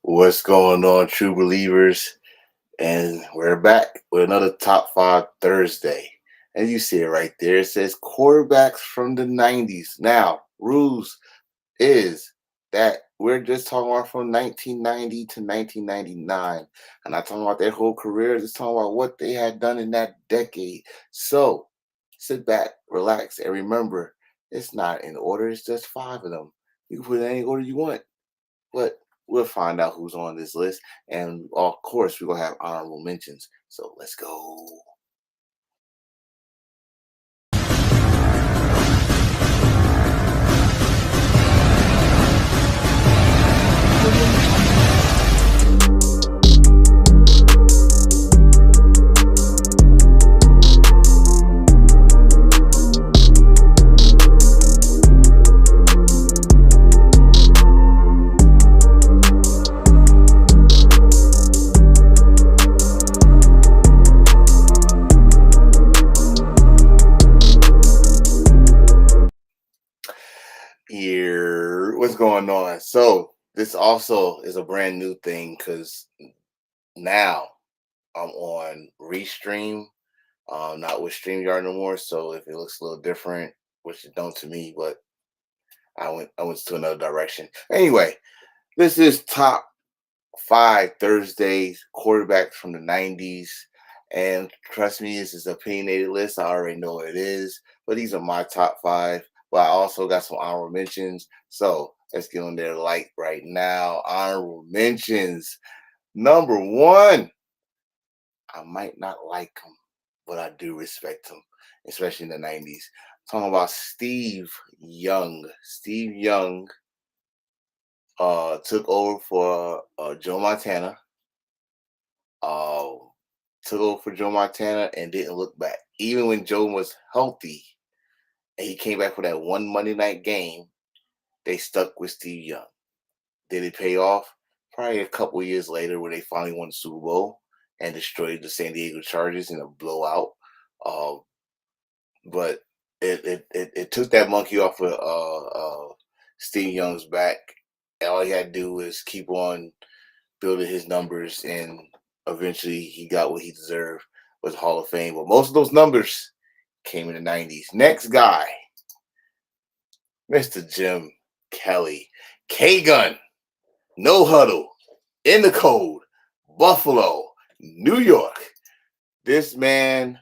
What's going on, true believers? And we're back with another Top 5 Thursday. And you see it right there. It says quarterbacks from the 90s. Now, rules is that we're just talking about from 1990 to 1999. I'm not talking about their whole career, just talking about what they had done in that decade. So sit back, relax, and remember, it's not in order, it's just five of them. You can put it in any order you want. But we'll find out who's on this list. And of course, we're going to have honorable mentions. So let's go. Here, what's going on? So, this also is a brand new thing because now I'm on Restream, not with StreamYard no more. So, if it looks a little different, which it don't to me, but I went to another direction. Anyway, this is top five Thursdays quarterbacks from the 90s. And trust me, this is an opinionated list. I already know what it is, but these are my top five. But I also got some honorable mentions. So let's get on their light right now. Honorable mentions. Number one, I might not like him, but I do respect him, especially in the 90s. Talking about Steve Young. Steve Young took over for Joe Montana. uh, took over for Joe Montana and didn't look back. Even when Joe was healthy and he came back for that one Monday night game, they stuck with Steve Young. Did it pay off? Probably a couple years later, where they finally won the Super Bowl and destroyed the San Diego Chargers in a blowout. Uh, but it took that monkey off of Steve Young's back. All he had to do was keep on building his numbers, and eventually he got what he deserved, was Hall of Fame. But most of those numbers came in the 90s. Next guy, Mr. Jim Kelly. K-Gun, no huddle, in the cold, Buffalo, New York. This man,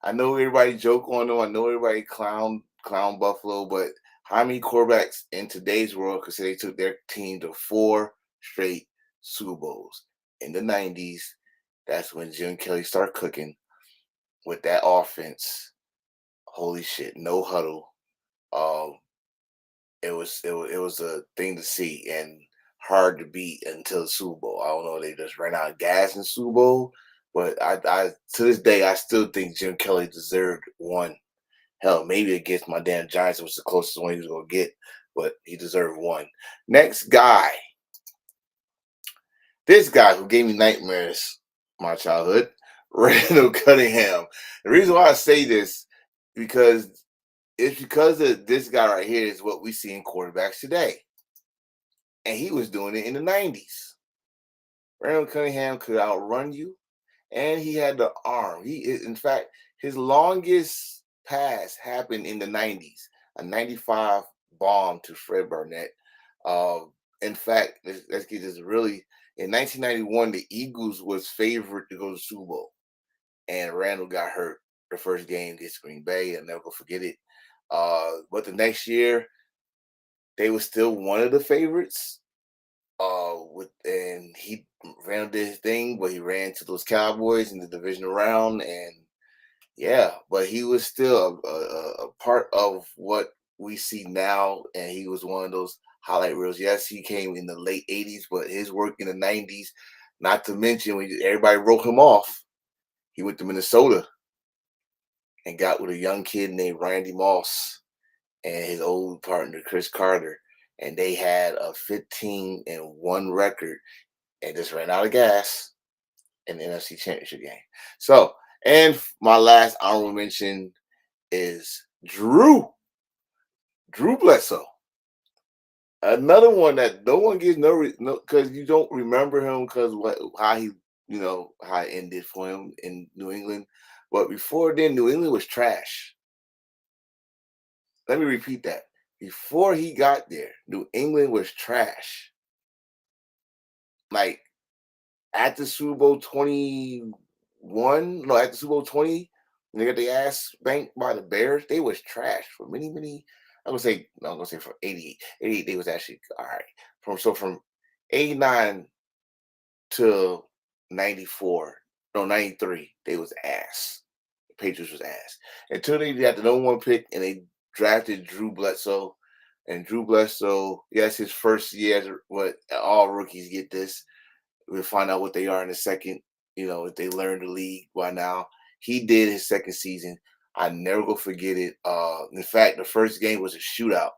I know everybody joke on him. I know everybody clown Buffalo, but how many quarterbacks in today's world could say they took their team to four straight Super Bowls? In the 90s, that's when Jim Kelly started cooking with that offense. Holy shit, no huddle. Um, it was a thing to see and hard to beat until the Super Bowl. I don't know, they just ran out of gas in Super Bowl, but I to this day I still think Jim Kelly deserved one. Hell, maybe against my damn Giants, it was the closest one he was gonna get, but he deserved one. Next guy, this guy who gave me nightmares my childhood, Randall Cunningham. The reason why I say this because it's because of this guy right here is what we see in quarterbacks today, and he was doing it in the 90s. Randall Cunningham could outrun you, and he had the arm. In fact, his longest pass happened in the 90s, a 95 bomb to Fred Barnett. Uh, in fact, let's get this really. In 1991, the Eagles was favored to go to Super Bowl, and Randall got hurt the first game against Green Bay. I'll never forget it. But the next year, they were still one of the favorites. And he Randall did his thing, but he ran to those Cowboys in the divisional round, and yeah, but he was still a part of what we see now, and he was one of those highlight reels. Yes, he came in the late '80s, but his work in the '90s, not to mention when everybody wrote him off, he went to Minnesota and got with a young kid named Randy Moss and his old partner Chris Carter, and they had a 15-1 record and just ran out of gas in the NFC Championship game. So, and my last honorable mention is Drew Bledsoe. Another one that no one gets no because you don't remember him because what how he how it ended for him in New England. But before then, New England was trash. Let me repeat that. Before he got there, New England was trash. Like at the Super Bowl 21, no, at the Super Bowl 20, when they got their ass banked by the Bears, they was trash for many. I'm gonna say, no, I'm gonna say from 88. 88, they was actually all right. From 89 to 94, no, 93, they was ass. The Patriots was ass. Until they got the number one pick and they drafted Drew Bledsoe. And Drew Bledsoe, yes, his first year, what all rookies get this. We'll find out what they are in a second. If they learn the league by now. He did his second season. I never go forget it. In fact, the first game was a shootout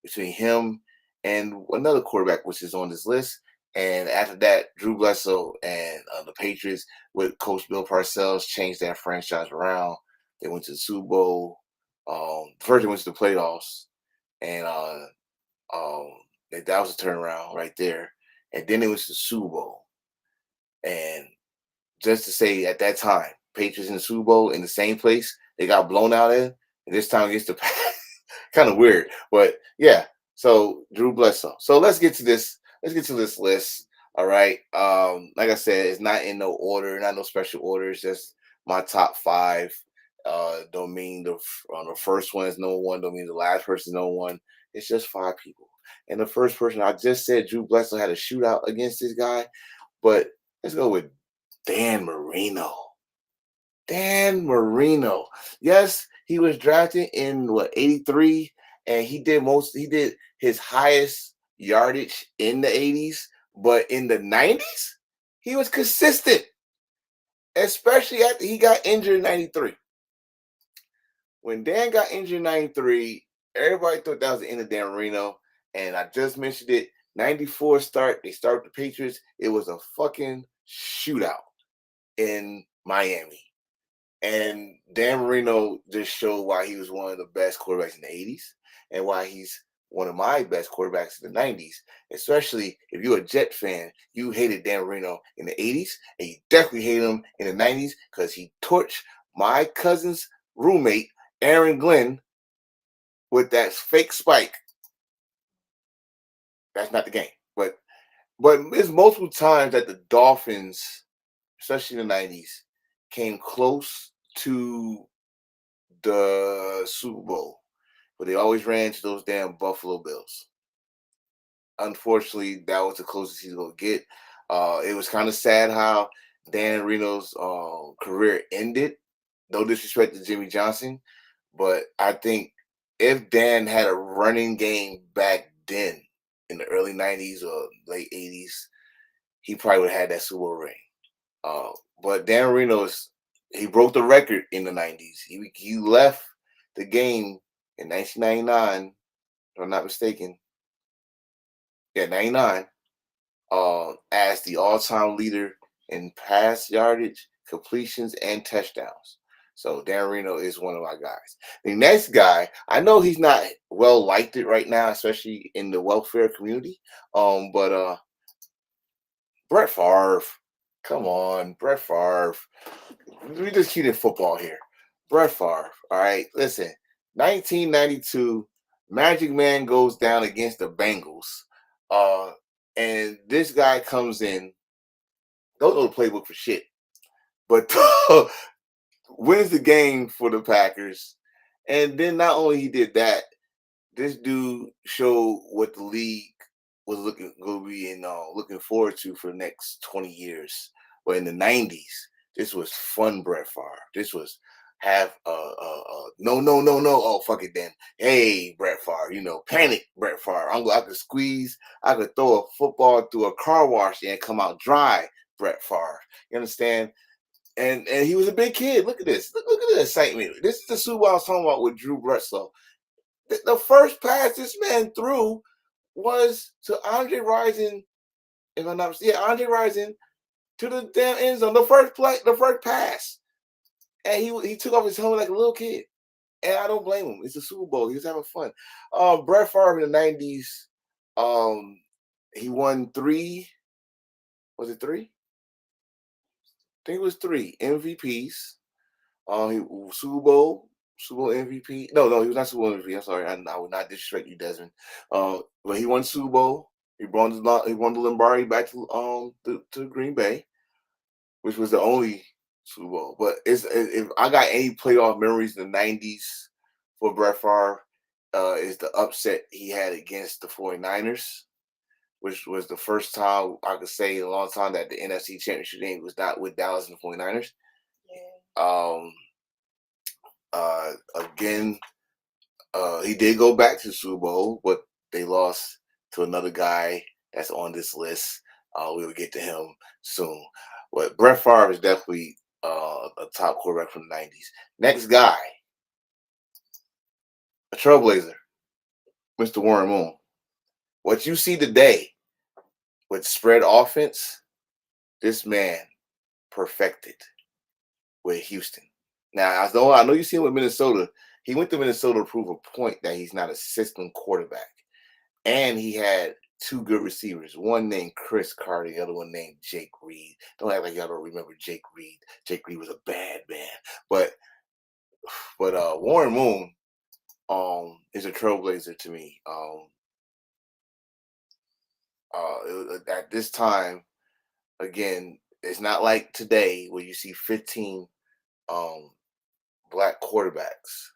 between him and another quarterback, which is on this list. And after that, Drew Bledsoe and the Patriots with Coach Bill Parcells changed that franchise around. They went to the Super Bowl. First, they went to the playoffs, and um, that was a turnaround right there. And then it was the Super Bowl. And just to say, at that time, Patriots in the Super Bowl in the same place they got blown out in, and this time against the kind of weird, but yeah. So Drew Bledsoe. So let's get to this. Let's get to this list. All right. Like I said, it's not in no order, not no special order. It's just my top five. Don't mean the first one is no one. Don't mean the last person is no one. It's just five people. And the first person I just said, Drew Bledsoe had a shootout against this guy, but let's go with Dan Marino. Dan Marino. Yes, he was drafted in what 83, and he did his highest yardage in the 80s, but in the 90s, he was consistent, especially after he got injured in 93. When Dan got injured in 93, everybody thought that was the end of Dan Marino. And I just mentioned it. 94 start, they start the Patriots. It was a fucking shootout in Miami. And Dan Marino just showed why he was one of the best quarterbacks in the 80s and why he's one of my best quarterbacks in the 90s. Especially if you're a Jet fan, you hated Dan Marino in the 80s and you definitely hate him in the 90s because he torched my cousin's roommate, Aaron Glenn, with that fake spike. That's not the game. But it's multiple times that the Dolphins, especially in the 90s, came close to the Super Bowl, but they always ran to those damn Buffalo Bills. Unfortunately, that was the closest he's gonna get. It was kind of sad how Dan Marino's career ended. No disrespect to Jimmy Johnson, but I think if Dan had a running game back then in the early '90s or late '80s, he probably would have had that Super Bowl ring. Uh, but Dan Marino's he broke the record in the '90s. He left the game in 1999, if I'm not mistaken. Yeah, 99. As the all-time leader in pass yardage, completions, and touchdowns. So Dan Marino is one of my guys. The next guy, I know he's not well liked it right now, especially in the welfare community. But Brett Favre, come on, Brett Favre. We just keep it football here. Brett Favre. All right, listen. 1992, Magic Man goes down against the Bengals. Uh, and this guy comes in, don't know the playbook for shit, but wins the game for the Packers. And then not only he did that, this dude showed what the league was looking forward to for the next 20 years. But in the 90s, this was fun Brett Favre. This was have no. Oh fuck it then. Hey Brett Favre, panic Brett Favre. I could squeeze. I could throw a football through a car wash and come out dry. Brett Favre. You understand? And he was a big kid. Look at this. Look at the excitement. This is the Super Bowl I was talking about with Drew Bledsoe. The first pass this man threw was to Andre Rison, if I'm not mistaken. Yeah, Andre Rison to the damn end zone. The first pass. And he took off his helmet like a little kid. And I don't blame him. It's a Super Bowl. He was having fun. Brett Favre in the 90s. He won three. Was it three? I think it was three MVPs. He Super Bowl MVP. No, he was not Super Bowl MVP. I'm sorry, I would not disrespect you, Desmond. But he won Super Bowl. He won the Lombardi back to Green Bay, which was the only Super Bowl. But if I got any playoff memories in the '90s for Brett Favre, is the upset he had against the 49ers, which was the first time I could say in a long time that the NFC Championship game was not with Dallas and the 49ers. Yeah. Again, he did go back to the Super Bowl, but they lost to another guy that's on this list. We will get to him soon. But Brett Favre is definitely a top quarterback from the '90s. Next guy, a trailblazer, Mr. Warren Moon. What you see today with spread offense, this man perfected with Houston. Now, I know you see him with Minnesota. He went to Minnesota to prove a point that he's not a system quarterback. And he had two good receivers. One named Chris Carter, the other one named Jake Reed. Don't act like y'all don't remember Jake Reed. Jake Reed was a bad man. But Warren Moon is a trailblazer to me. At this time, again, it's not like today where you see 15 black quarterbacks.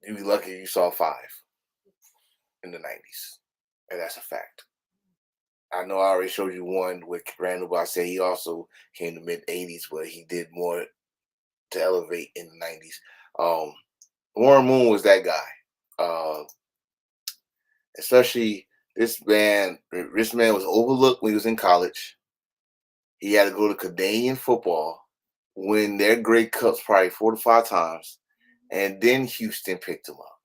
You'd be lucky if you saw 5 in the '90s, and that's a fact. I know I already showed you one with Randall, but I said he also came to mid '80s, but he did more to elevate in the '90s. Warren Moon was that guy. Especially this man was overlooked when he was in college. He had to go to Canadian football, win their Grey Cups probably 4 to 5 times, and then Houston picked him up.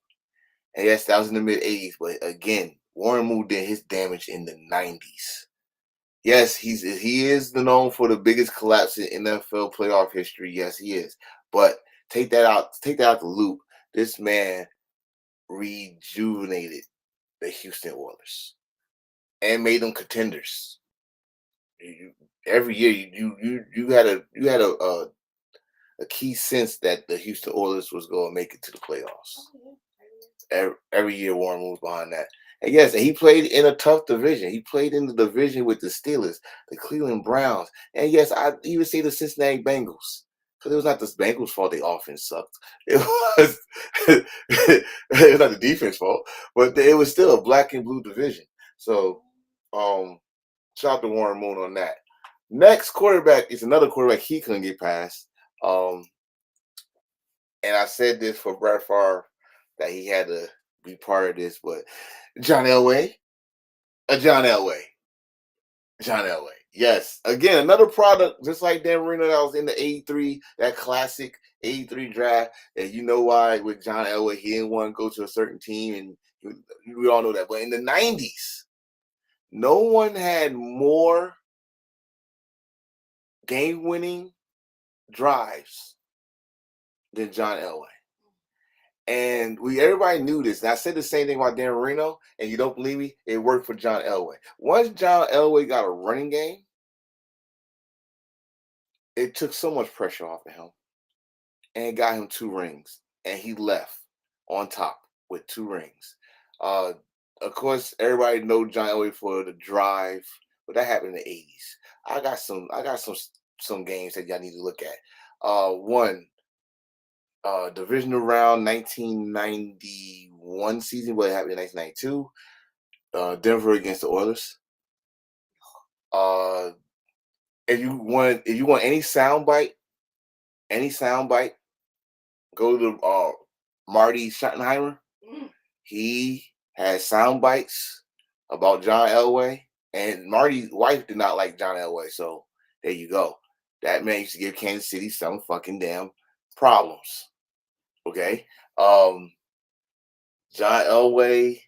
And yes, that was in the mid '80s, but again, Warren Moon did his damage in the '90s. Yes, he is known for the biggest collapse in NFL playoff history. Yes, he is. But take that out the loop. This man rejuvenated the Houston Oilers and made them contenders. Every year, you had a key sense that the Houston Oilers was going to make it to the playoffs. Every year, Warren moves behind that. And yes, he played in a tough division. He played in the division with the Steelers, the Cleveland Browns, and yes, I even say the Cincinnati Bengals. Because it was not the Bengals' fault the offense sucked. It was it was not the defense fault, but it was still a black and blue division. So shout out to Warren Moon on that. Next quarterback is another quarterback he couldn't get past. And I said this for Brett Favre that he had to be part of this, but John Elway, John Elway, John Elway. Yes, again, another product just like Dan Marino that was in the '83, that classic '83 draft. And you know why with John Elway he didn't want to go to a certain team, and we all know that. But in the '90s, no one had more game-winning drives than John Elway. And everybody knew this. And I said the same thing about Dan Marino, and you don't believe me? It worked for John Elway. Once John Elway got a running game, it took so much pressure off of him. And it got him 2 rings. And he left on top with 2 rings. Of course, everybody know John Elway for the drive, but that happened in the '80s. I got some games that y'all need to look at. One, divisional round 1991 season, but it happened in 1992. Denver against the Oilers. If you want any soundbite, go to Marty Schottenheimer. He has sound bites about John Elway, and Marty's wife did not like John Elway, so there you go. That man used to give Kansas City some fucking damn problems. Okay, John Elway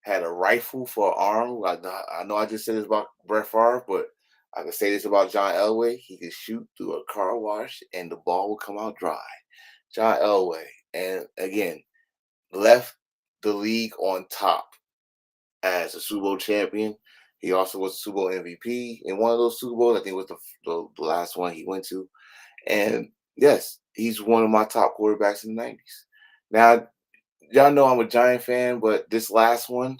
had a rifle for an arm. I know I just said this about Brett Favre, but I can say this about John Elway. He could shoot through a car wash and the ball will come out dry. John Elway, and again, left the league on top as a Super Bowl champion. He also was a Super Bowl MVP in one of those Super Bowls. I think it was the last one he went to. And yes, he's one of my top quarterbacks in the 90s. Now, y'all know I'm a Giant fan, but this last one,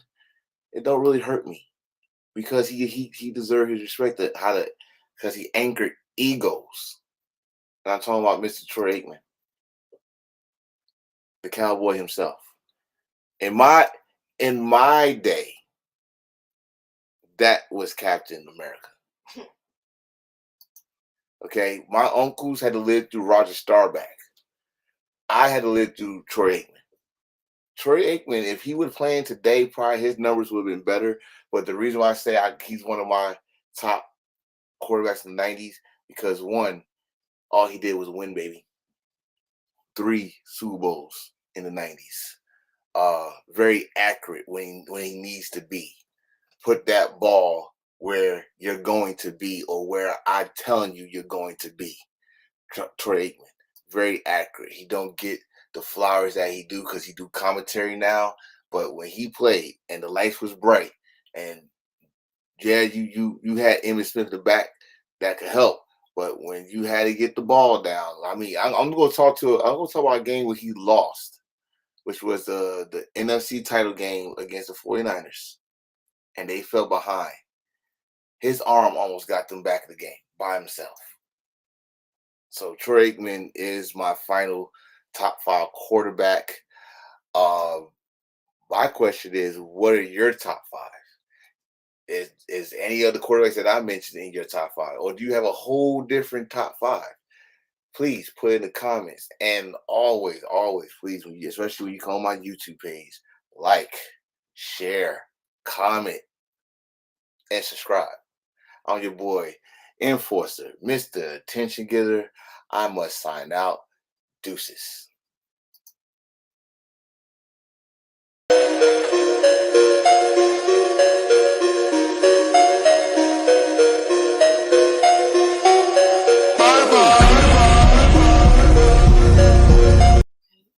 it don't really hurt me because he deserved his respect. Because he anchored egos. And I'm talking about Mr. Troy Aikman, the cowboy himself. In my day, that was Captain America. Okay, my uncles had to live through Roger Staubach. I had to live through Troy Aikman. Troy Aikman, if he was playing today, probably his numbers would have been better. But the reason why I say he's one of my top quarterbacks in the 90s, because one, all he did was win, baby. 3 Super Bowls in the 90s. Very accurate when he needs to be. Put that ball where you're going to be, or where I'm telling you you're going to be. Troy Aikman, very accurate. He don't get the flowers that he do because he do commentary now. But when he played and the lights was bright, and yeah, you had Emmitt Smith in the back that could help. But when you had to get the ball down, I mean, I'm going to talk about a game where he lost, which was the NFC title game against the 49ers, and they fell behind. His arm almost got them back in the game by himself. So Troy Aikman is my final top 5 quarterback. My question is, what are your top 5? Is any of the quarterbacks that I mentioned in your top 5, or do you have a whole different top 5? Please put it in the comments. And always, please, especially when you come on my YouTube page, like, share, comment, and subscribe. I'm your boy, Enforcer, Mr. Attention Getter. I must sign out. Deuces.